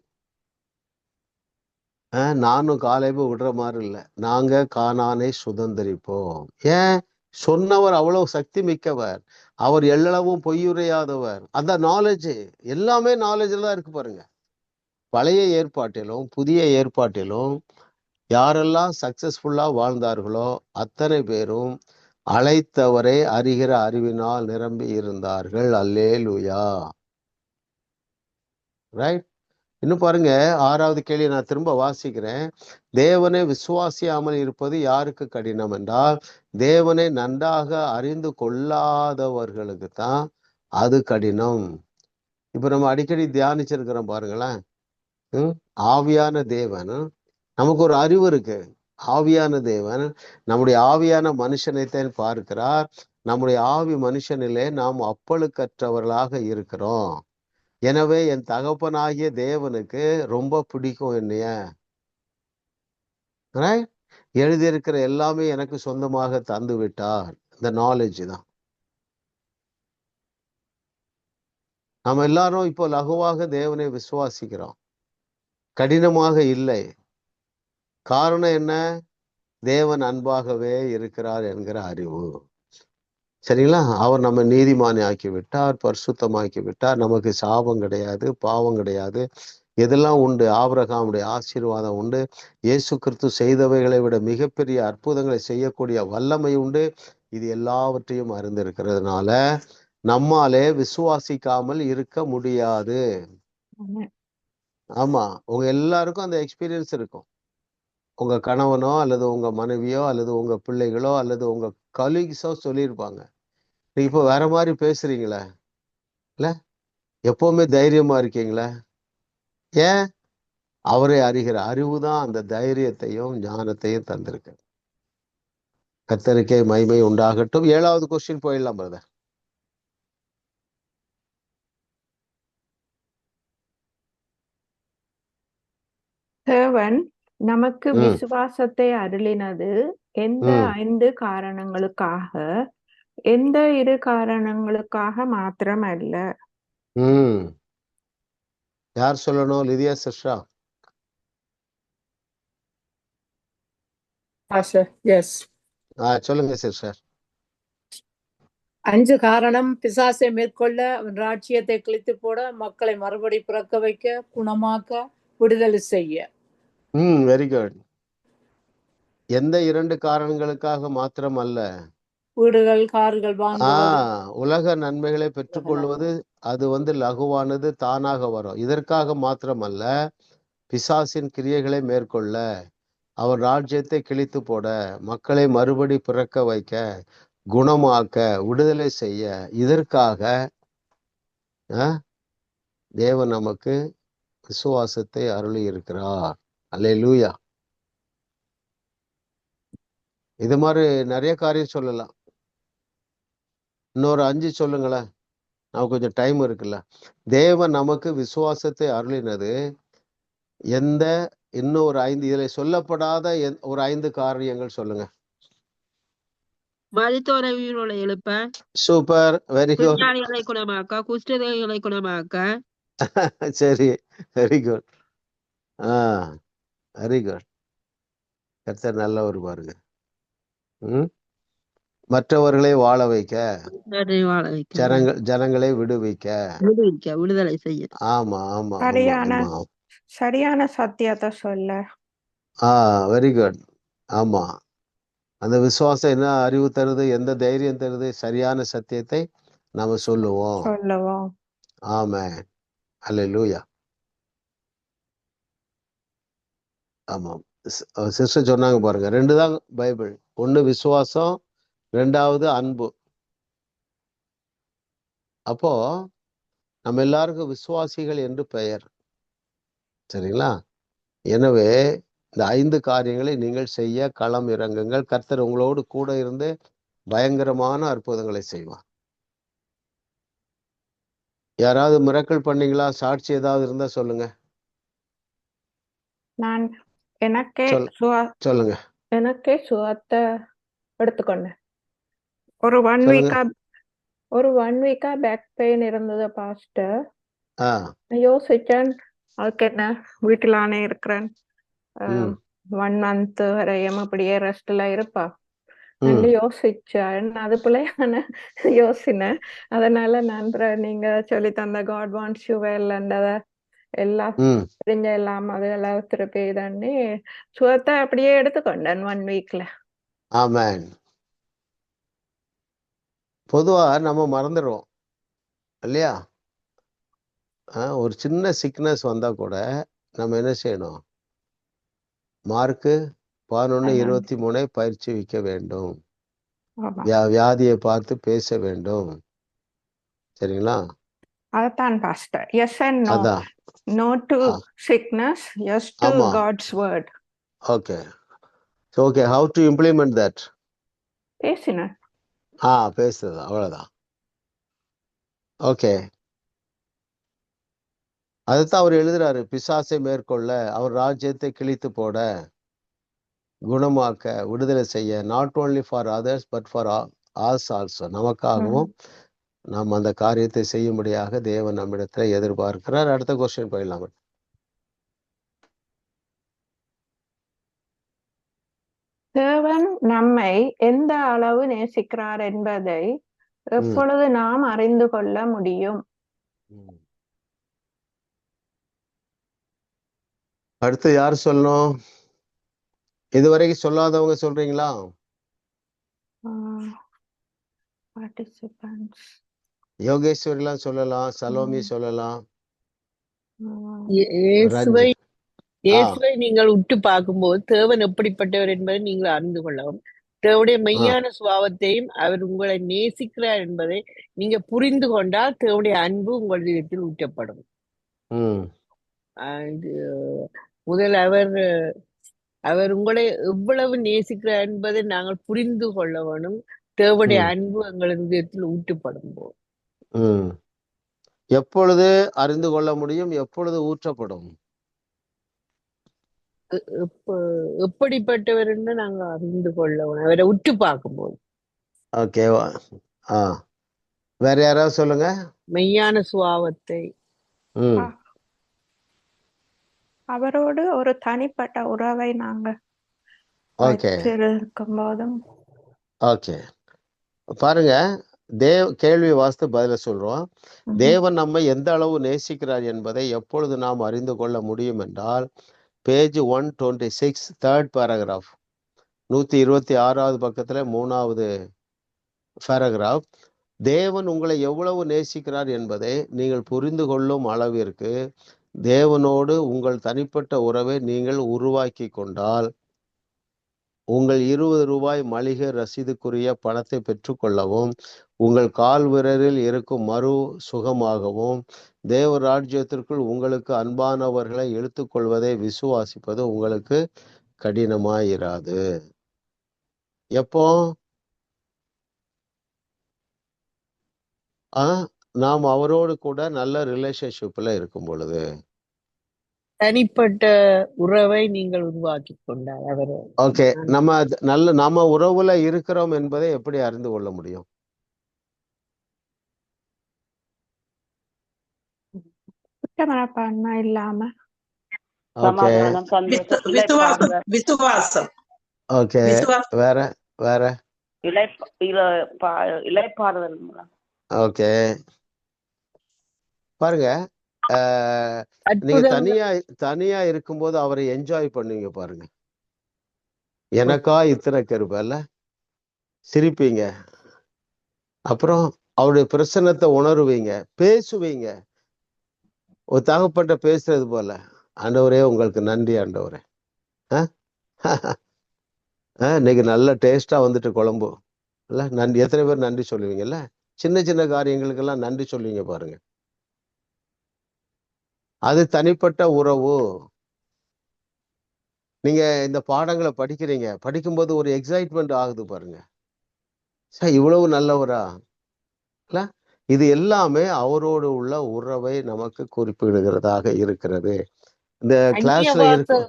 நானும் காலேபு விடுற மாதிரி இல்லை, நாங்க கானானை சுதந்திரிப்போம். ஏன்? சொன்னவர் அவ்வளவு சக்தி மிக்கவர், அவர் எல்லளவும் பொய்யுரையாதவர். அந்த நாலேஜ் எல்லாமே நாலேஜ்ல தான் இருக்கு பாருங்க. பழைய ஏற்பாட்டிலும் புதிய ஏற்பாட்டிலும் யாரெல்லாம் சக்சஸ்ஃபுல்லா வாழ்ந்தார்களோ அத்தனை பேரும் அழைத்தவரை அறிகிற அறிவினால் நிரம்பி இருந்தார்கள். அல்லேலூயா. ரைட். இன்னும் பாருங்க, 6வது கேள்வி நான் திரும்ப வாசிக்கிறேன். தேவனை விசுவாசியாமல் இருப்பது யாருக்கு கடினம் என்றால், தேவனை நன்றாக அறிந்து கொள்ளாதவர்களுக்கு தான் அது கடினம். இப்ப நம்ம அடிக்கடி தியானிச்சிருக்கிறோம் பாருங்களேன். ஆவியான தேவன், நமக்கு ஒரு அறிவு இருக்கு. ஆவியான தேவன் நம்முடைய ஆவியான மனுஷனைத்தான் பார்க்கிறார். நம்முடைய ஆவி மனுஷனிலே நாம் அப்பழுக்கற்றவர்களாக இருக்கிறோம். எனவே என் தகப்பனாகிய தேவனுக்கு ரொம்ப பிடிக்கும் என்னைய. எழுதியிருக்கிற எல்லாமே எனக்கு சொந்தமாக தந்து விட்டார். இந்த நாலேஜ் தான். நம்ம எல்லாரும் இப்போ லகுவாக தேவனை விசுவாசிக்கிறோம், கடினமாக இல்லை. காரணம் என்ன? தேவன் அன்பாகவே இருக்கிறார் என்கிற அறிவு. சரிங்களா? அவர் நம்ம நீதிமானி ஆக்கி விட்டார், பரிசுத்தமாக்கி விட்டார். நமக்கு சாபம் கிடையாது, பாவம் கிடையாது. எதெல்லாம் உண்டு? ஆபிரகாமுடைய ஆசீர்வாதம் உண்டு. இயேசு கிறிஸ்து செய்தவைகளை விட மிகப்பெரிய அற்புதங்களை செய்யக்கூடிய வல்லமை உண்டு. இது எல்லாவற்றையும் அறிந்திருக்கிறதுனால நம்மாலே விசுவாசிக்காமல் இருக்க முடியாது. ஆமா, உங்க எல்லாருக்கும் அந்த எக்ஸ்பீரியன்ஸ் இருக்கும். உங்க கணவனோ அல்லது உங்க மனைவியோ அல்லது உங்க பிள்ளைகளோ அல்லது உங்க கலீக்ஸோ சொல்லியிருப்பாங்க, நீ இப்போ வேற மாதிரி பேசுறீங்களே, இல்ல எப்பவுமே தைரியமா இருக்கீங்களே. ஏன்? அவரை அறிகிற அறிவு தான் அந்த தைரியத்தையும் ஞானத்தையும் தந்திருக்கு. கர்த்தருக்கே மகிமை உண்டாகட்டும். 7வது கொஸ்டின் போயிடலாம் பிரதர். தேவன் நமக்கு விசுவாசத்தை அருளினது எந்த 5 காரணங்களுக்காக, எந்த 2 காரணங்களுக்காக மாத்திரம் அல்ல? யார் சொல்லணும்? லிதியா சிஸ்டா. சொல்லுங்க சிஸ்டர். 5 காரணம்: பிசாசை மேற்கொள்ள, அவன் ராஜ்யத்தை கிழித்து போட, மக்களை மறுபடி பிறக்க வைக்க, குணமாக்க, விடுதலை செய்ய. Very good. எந்த 2 காரணங்களுக்காக மாத்திரம் அல்ல? வீடுகள், கார்கள் வாங்குவது, உலக நன்மைகளை பெற்றுக்கொள்வது அது லகுவானது, தானாக வரும். இதற்காக மாத்திரம் அல்ல, பிசாசின் கிரியைகளை மேற்கொள்ள, அவர் ராஜ்யத்தை கிழித்து போட, மக்களை மறுபடி பிறக்க வைக்க, குணமாக்க, விடுதலை செய்ய, இதற்காக தேவன் நமக்கு விசுவாசத்தை அருளி இருக்கிறார். அல்லேலூயா. இது மாதிரி நிறைய காரியம் சொல்லலாம். இன்னொரு 5 சொல்லுங்களேன், நமக்கு கொஞ்சம் டைம் இருக்குல்ல. தேவன் நமக்கு விசுவாசத்தை அருளினது எந்த, இன்னொரு 5 இதுல சொல்லப்படாத ஒரு 5 காரியங்கள் சொல்லுங்க. மரித்தோரை உயிரோட எழுப்ப. Super, very good. விஞ்ஞானிகளை குணமாக்க, குஷ்டரோகிகளை குணமாக்க. சரி, வெரி குட். Very good. கர்த்தர் நல்லவர் பாருங்க. மற்றவர்களை வாழ வைக்க, ஜனங்களை விடுவிக்க, விடுதலை செய்ய. ஆமா ஆமா, சரியான சத்தியத்தை சொல்ல. Very good. ஆமா, அந்த விசுவாசம் என்ன அறிவு தருது, எந்த தைரியம் தருது? சரியான சத்தியத்தை நாம சொல்லுவோம். ஆமென். அல்லேலூயா. ஆமாம், சிஸ்டர் சொன்னாங்க பாருங்க, 2 தான் பைபிள். 1 விசுவாசம், 2வது அன்பு. அப்போ நம்ம எல்லாருக்கும் விசுவாசிகள் என்று பெயர். சரிங்களா? எனவே இந்த 5 காரியங்களை நீங்கள் செய்ய களம் இறங்குங்கள். கர்த்தர் உங்களோடு கூட இருந்து பயங்கரமான அற்புதங்களை செய்வார். யாராவது மிரக்கல் பண்ணீங்களா? சாட்சி ஏதாவது இருந்தா சொல்லுங்க. எனக்கே சொல்லுங்க. சுகத்தை எடுத்துக்கொண்டேன். ஒரு ஒன் சொல்லுங்க. வீக்கா பேக் பெயின் இருந்தது பாஸ்டர். ஆ யோசிச்சேன், அதுக்கு என்ன வீட்டிலானே இருக்கிறேன், ம் 1 மந்த் வரையும் அப்படியே ரெஸ்ட்ல இருப்பா ம் என்று யோசிச்சேன். அது பிள்ளையான யோசினேன். அதனால நான் நீங்க சொல்லி தந்த காட் வாண்ட்ஸ் யூ வெல் அண்டத எல்லாம் ம் தெரிஞ்ச எல்லாம் அதெல்லாம் திருப்பி தண்ணி சுகத்தை அப்படியே எடுத்துக்கொண்டேன் 1 வீக்ல. ஆமென். பொதுவா நம்ம மறந்துடுவோம் இல்லையா? ஒரு சின்ன சிக்னஸ் வந்தா கூட நம்ம என்ன செய்யணும்? மார்க்கு 11:23 பயிற்சி வைக்க வேண்டும். ஆமா, வியாதியை பார்த்து பேச வேண்டும். சரிங்களா? அதான் பாஸ்டர். Yes and no. அதான். No to ah, sickness, yes to ஆமா. God's word. Okay. Okay, how to implement that? பேசினேன். பேசுறது அவ்வளவுதான். ஓகே, அதைத்தான் அவர் எழுதுறாரு. பிசாசை மேற்கொள்ள, அவர் ராஜ்யத்தை கிழித்து போட, குணமாக்க, விடுதலை செய்ய, not only for others but for us also, நமக்காகவும் நாம் அந்த காரியத்தை செய்யும்படியாக தேவன் நம்மிடத்துல எதிர்பார்க்கிறார். அடுத்த கொஸ்டின் போயிடலாம். தேவன் நம்மை எந்த அளவு நேசிக்கிறார் என்பதை எப்பொழுது நாம் அறிந்து கொள்ள முடியும்? அடுத்து யார் சொல்லணும்? இதுவரைக்கும் சொல்லாதவங்க சொல்றீங்களா? பார்ட்டிசிபென்ட்ஸ். யோகேஸ்வரிலாம் சொல்லலாம், சலோமி சொல்லலாம். இயேசுவை நீங்கள் உற்று பார்க்கும்போது தேவன் எப்படிப்பட்டவர் என்பதை நீங்கள் அறிந்து கொள்ளவும், தேவனுடைய மெய்யான சுபாவத்தையும் அவர் உங்களை நேசிக்கிறார் என்பதை நீங்க புரிந்து கொண்டால் தேவனுடைய அன்பு உங்கள் இதயத்தில் ஊற்றப்படும். முதல் அவர் உங்களை எவ்வளவு நேசிக்கிறார் என்பதை நாங்கள் புரிந்து கொள்ள வேணும். தேவனுடைய அன்பு எங்கள் இதயத்தில் ஊற்றப்படும் போது. எப்பொழுது அறிந்து கொள்ள முடியும்? எப்பொழுது ஊற்றப்படும்? எப்படிப்பட்டவர் என்று நாங்க அறிந்து கொள்ளவும், அவரை உற்று பார்க்கும்போது. ஓகேவா? வேற யாராவது சொல்லுங்க. மெய்யான சுபாவத்தை, அவரோடு ஒரு தனிப்பட்ட உறவை நாங்க இருக்கும் போதும். ஓகே, பாருங்க, கேள்வி வாஸ்து பதில சொல்றோம். தேவன் நம்மை எந்த அளவு நேசிக்கிறார் என்பதை எப்பொழுது நாம் அறிந்து கொள்ள முடியும் என்றால், பேஜ் 126 3rd paragraph, 126வது பக்கத்துல 3வது பேராகிராஃப். தேவன் உங்களை எவ்வளவு நேசிக்கிறார் என்பதை நீங்கள் புரிந்து கொள்ளும் அளவிற்கு தேவனோடு உங்கள் தனிப்பட்ட உறவை நீங்கள் உருவாக்கி கொண்டால், உங்கள் 20 ரூபாய் மளிகை ரசீதுக்குரிய பணத்தை பெற்றுக்கொள்ளவும், உங்கள் கால் விரலில் இருக்கும் மறு சுகமாகவும், தேவ ராஜ்யத்திற்குள் உங்களுக்கு அன்பானவர்களை இழுத்துக்கொள்வதை விசுவாசிப்பது உங்களுக்கு கடினமாயிராது. எப்போ? நாம் அவரோடு கூட நல்ல ரிலேஷன்ஷிப்ல இருக்கும் பொழுது, தனிப்பட்ட உறவை நீங்கள் உருவாக்கி கொண்டார் அவர். ஓகே, நம்ம உறவுல இருக்கிறோம் என்பதை எப்படி அறிந்து கொள்ள முடியும்? குற்றமனப்பான்மை இல்லாம. விசுவாசம். ஓகே, வேற வேற இளைப்பாறுதல் மூலம். ஓகே, பாருங்க, நீங்க தனியா இருக்கும்போது அவரை என்ஜாய் பண்ணுவீங்க. பாருங்க, எனக்கா இத்தனை கருப்பல்ல, சிரிப்பீங்க, அப்புறம் அவருடைய பிரசன்னத்தை உணருவீங்க, பேசுவீங்க. ஒரு தகப்பட்ட பேசுறது போல, ஆண்டவரே உங்களுக்கு நன்றி ஆண்டவரே, இன்னைக்கு நல்ல டேஸ்டா வந்துட்டு குழம்பு இல்ல, நன்றி. எத்தனை பேர் நன்றி சொல்லுவீங்கல்ல? சின்ன சின்ன காரியங்களுக்கெல்லாம் நன்றி சொல்லுவீங்க. பாருங்க, அது தனிப்பட்ட உறவு. நீங்க இந்த பாடங்களை படிக்கும்போது ஒரு எக்ஸைட்மெண்ட் ஆகுது. பாருங்க, இவ்வளவு நல்லவரா இல்ல? இது எல்லாமே அவரோடு உள்ள உறவை நமக்கு குறிப்பிடுகிறதாக இருக்கிறது. இந்த கிளாஸ்ல இருக்கும்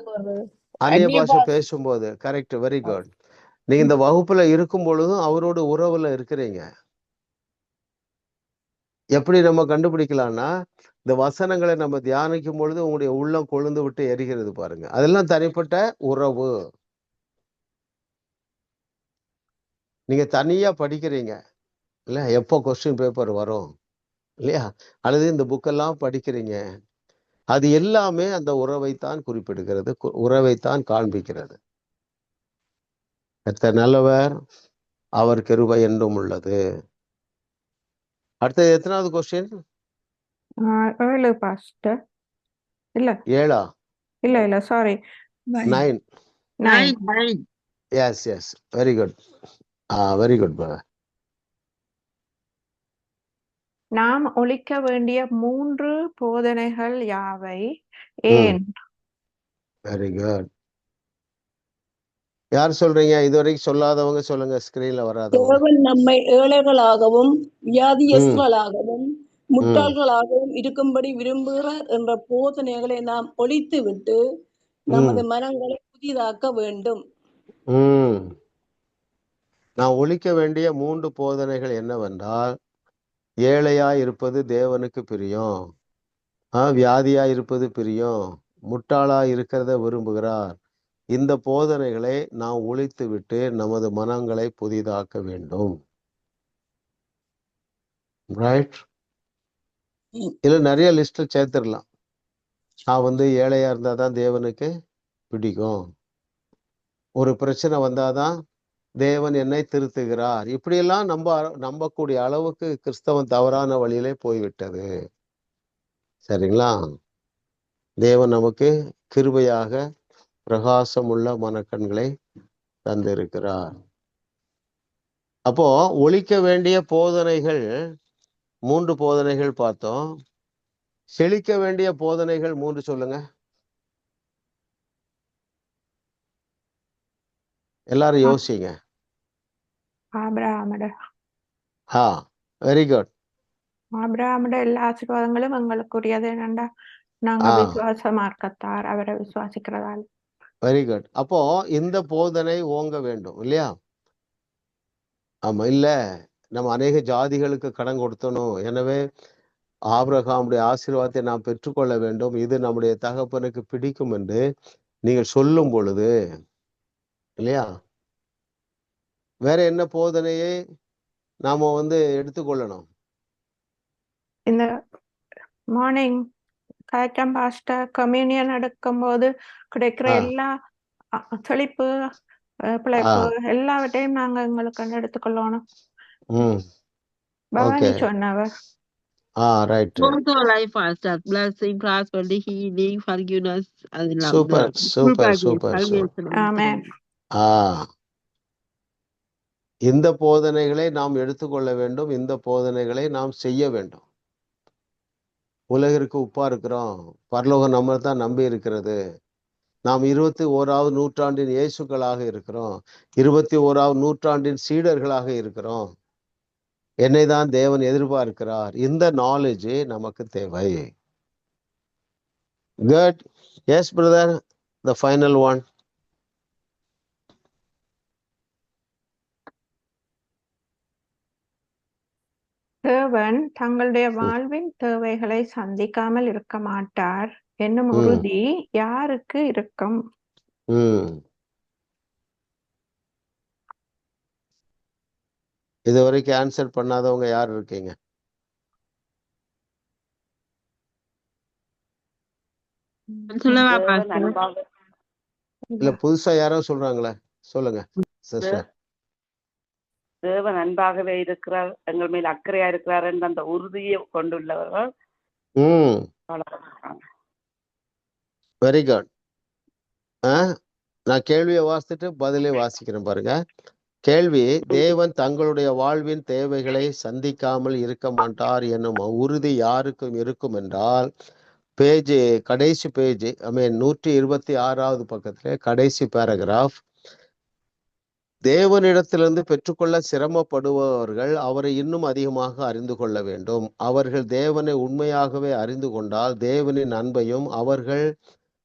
அந்நிய பாஷை பேசும்போது, கரெக்ட், வெரி குட். நீங்க இந்த வகுப்புல இருக்கும் பொழுதும் அவரோட உறவுல இருக்கிறீங்க. எப்படி நம்ம கண்டுபிடிக்கலாம்னா, இந்த வசனங்களை நம்ம தியானிக்கும் பொழுது உங்களுடைய உள்ளம் கொழுந்து விட்டு எரிகிறது பாருங்க. அதெல்லாம் தனிப்பட்ட உறவு. நீங்க தனியா படிக்கிறீங்க இல்ல, எப்போ கொஸ்டின் பேப்பர் வரும் இல்லையா, அல்லது இந்த புக்கெல்லாம் படிக்கிறீங்க, அது எல்லாமே அந்த உறவைத்தான் குறிப்பிடுகிறது, உறவைத்தான் காண்பிக்கிறது. கர்த்தர் நல்லவர், அவர் கிருபை என்றும் உள்ளது. அடுத்தது எத்தனாவது கொஸ்டின்? 7 பாஸ்டர். இல்ல 7ஆ? இல்ல sorry 9. 9. S very good. Very good brother. நாம் ஒழிக்க வேண்டிய 3 போதனைகள் யாவை, ஏன்? Very good. யார் சொல்றீங்க? இதுவரைக்கும் சொல்லாதவங்க சொல்லுங்க, ஸ்கிரீன்ல வராதவங்க. தேவன் நம்மை ஏழைகளாகவும் வியாதியஸ்தர்களாகவும் முட்டாள்களாகவும் இருக்கும்படி விரும்புகிறார் என்ற போதனைகளை நாம் ஒழித்து விட்டு நமது மனங்களை புதிதாக்க வேண்டும். நான் ஒழிக்க வேண்டிய 3 போதனைகள் என்னவென்றால், ஏழையாய் இருப்பது தேவனுக்கு பிரியம், வியாதியாய் இருப்பது பிரியம், முட்டாளாய் இருக்கிறத விரும்புகிறார். இந்த போதனைகளை நாம் ஒழித்து விட்டு நமது மனங்களை புதிதாக்க வேண்டும். ரைட்? இதுல நிறைய லிஸ்ட் சேர்த்துடலாம். நான் ஏழையா இருந்தாதான் தேவனுக்கு பிடிக்கும், ஒரு பிரச்சனை வந்தாதான் தேவன் என்னை திருத்துகிறார், இப்படியெல்லாம் நம்பக்கூடிய அளவுக்கு கிறிஸ்தவன் தவறான வழியிலே போய்விட்டது. சரிங்களா? தேவன் நமக்கு கிருபையாக பிரகாசம் உள்ள மனக்கண்களை தந்திருக்கிறார். அப்போ ஒழிக்க வேண்டிய போதனைகள் 3 போதனைகள் பார்த்தோம். செழிக்க வேண்டிய போதனைகள் 3 சொல்லுங்க. எல்லாரும் யோசிங்க. Very good. ஆபிரகாமுடைய எல்லா ஆசீர்வாதங்களும் எங்களுக்குரியது என்னண்டா, நாங்க விசுவாசமா இருக்கத்தார், அவரை விசுவாசிக்கிறதால். Very good. அப்போ இந்த போதனை ஓங்க வேண்டும் இல்லையா? ஆமா, இல்ல நம்ம அநேக ஜாதிகளுக்கு கடன் கொடுத்தணும், எனவே ஆபிரகாமுடைய ஆசீர்வாதத்தை நாம் பெற்றுக்கொள்ள வேண்டும், இது நம்முடைய தகப்பனுக்கு பிடிக்கும் என்று நீங்கள் சொல்லும் பொழுது இல்லையா, வேற என்ன போதனையை நாம எடுத்துக்கொள்ளணும்? இந்த மார்னிங் கரெக்டாக பாஸ்டர் கம்யூனியன் எடுக்கும் போது கிடைக்கிற எல்லா செழிப்பு பிழைப்பு எல்லாவற்றையும் நாங்க எங்களுக்கு எடுத்துக்கொள்ளணும். பவானி சொன்னவர். Right. Also life pastor, blessing, prosperity, healing, forgiveness, and love. Super. Amen. இந்த போதனைகளை நாம் எடுத்துக்கொள்ள வேண்டும், இந்த போதனைகளை நாம் செய்ய வேண்டும். உலகிற்கு உப்பா இருக்கிறோம், பரலோகம் நம்ம தான் நம்பி இருக்கிறது. நாம் 21ஆவது நூற்றாண்டின் இயேசுக்களாக இருக்கிறோம், 21ஆவது நூற்றாண்டின் சீடர்களாக இருக்கிறோம். என்னை தான் தேவன் எதிர்பார்க்கிறார். இந்த நாலேஜ் நமக்கு தேவை. Good. Yes brother, the final one. தேவன் தங்களுடைய வாழ்வின் தேவைகளை சந்திக்காமல் இருக்க மாட்டார் என்னும் உறுதி யாருக்கு இருக்கும்? இதுவரைக்கும் ஆன்சர் பண்ணாதவங்க யார் இருக்கீங்க? இல்ல புதுசா யாரோ சொல்றாங்களே, சொல்லுங்க சிஸ்டர். தேவன் அன்பாகவே இருக்கிறார், எங்கள் மேல் அக்கறையா இருக்கிறார் என்ற அந்த உறுதியை கொண்டுள்ளவர்கள். Very good. நான் கேள்வியை வாசித்துட்டு பதிலே வாசிக்கிறேன் பாருங்க. கேள்வி: தேவன் தங்களுடைய வாழ்வின் தேவைகளை சந்திக்காமல் இருக்க மாட்டார் என்னும் உறுதி யாருக்கும் இருக்கும் என்றால், கடைசி பேஜ் 126வது பக்கத்துல கடைசி பேராகிராஃப், தேவனிடத்திலிருந்து பெற்றுக்கொள்ள சிரமப்படுபவர்கள் அவரை இன்னும் அதிகமாக அறிந்து கொள்ள வேண்டும். அவர்கள் தேவனை உண்மையாகவே அறிந்து கொண்டால் தேவனின் அன்பையும் அவர்கள்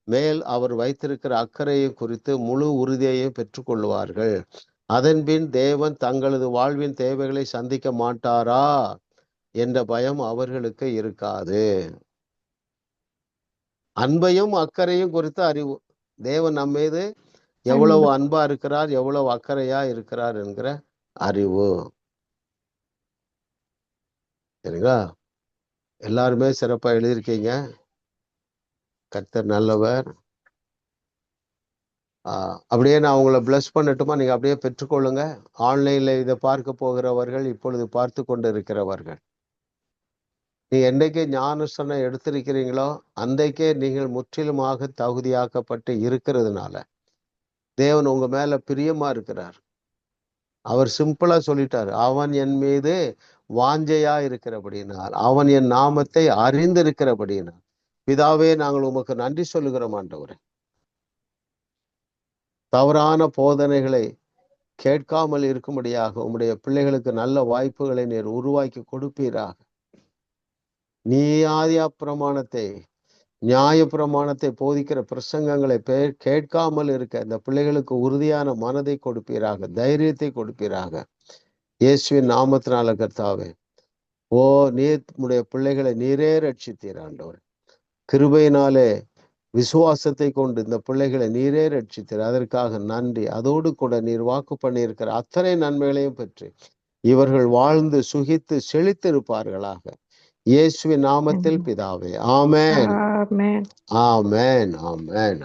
மேல் அவர் வைத்திருக்கிற அக்கறையை குறித்து முழு உறுதியையும் பெற்றுக்கொள்வார்கள். அதன்பின் தேவன் தங்களது வாழ்வின் தேவைகளை சந்திக்க மாட்டாரா என்ற பயம் அவர்களுக்கு இருக்காது. அன்பையும் அக்கறையும் குறித்த அறிவு. தேவன் நம்ம மீது எவ்வளவு அன்பா இருக்கிறார், எவ்வளவு அக்கறையா இருக்கிறார் என்கிற அறிவு. சரிங்களா? எல்லாருமே சிறப்பா எழுதியிருக்கீங்க. கர்த்தர் நல்லவர். அப்படியே நான் உங்களை பிளஸ் பண்ணட்டுமா? நீங்க அப்படியே பெற்றுக்கொள்ளுங்க. ஆன்லைன்ல இதை பார்க்க போகிறவர்கள், இப்பொழுது பார்த்து கொண்டு இருக்கிறவர்கள், நீங்க என்றைக்கே ஞானஸ்நானம் எடுத்திருக்கிறீங்களோ அன்றைக்கே நீங்கள் முற்றிலுமாக தகுதியாக்கப்பட்டு இருக்கிறதுனால தேவன் உங்க மேல பிரியமா இருக்கிறார். அவர் சிம்பிளா சொல்லிட்டாரு, அவன் என் மீது வாஞ்சையா இருக்கிறபடினால், அவன் என் நாமத்தை அறிந்திருக்கிறபடினால், பிதாவே நாங்கள் உமக்கு நன்றி சொல்லுகிறோம் ஆண்டவரே. தவறான போதனைகளை கேட்காமல் இருக்கும்படியாக உம்முடைய பிள்ளைகளுக்கு நல்ல வாய்ப்புகளை நீர் உருவாக்கி கொடுப்பீராக. நீதியா பிரமாணத்தை, நியாய பிரமாணத்தை போதிக்கிற பிரசங்கங்களை கேட்காமல் இருக்க இந்த பிள்ளைகளுக்கு உறுதியான மனதை கொடுப்பீராக, தைரியத்தை கொடுப்பீராக. இயேசுவின் நாமத்தினால கர்த்தாவே, ஓ நீர் உம்முடைய பிள்ளைகளை நீரே ரட்சித்தீர் ஆண்டவர். கிருபையினாலே விசுவாசத்தை கொண்டு இந்த பிள்ளைகளை நீரே ரட்சித்தீர். அதற்காக நன்றி. அதோடு கூட நீர் வாக்கு பண்ணியிருக்கிற அத்தனை நன்மைகளையும் பெற்று இவர்கள் வாழ்ந்து சுகித்து செழித்திருப்பார்களாக. இயேசுவின் நாமத்தில் பிதாவே, ஆமென், ஆமென், ஆமென், ஆமென்.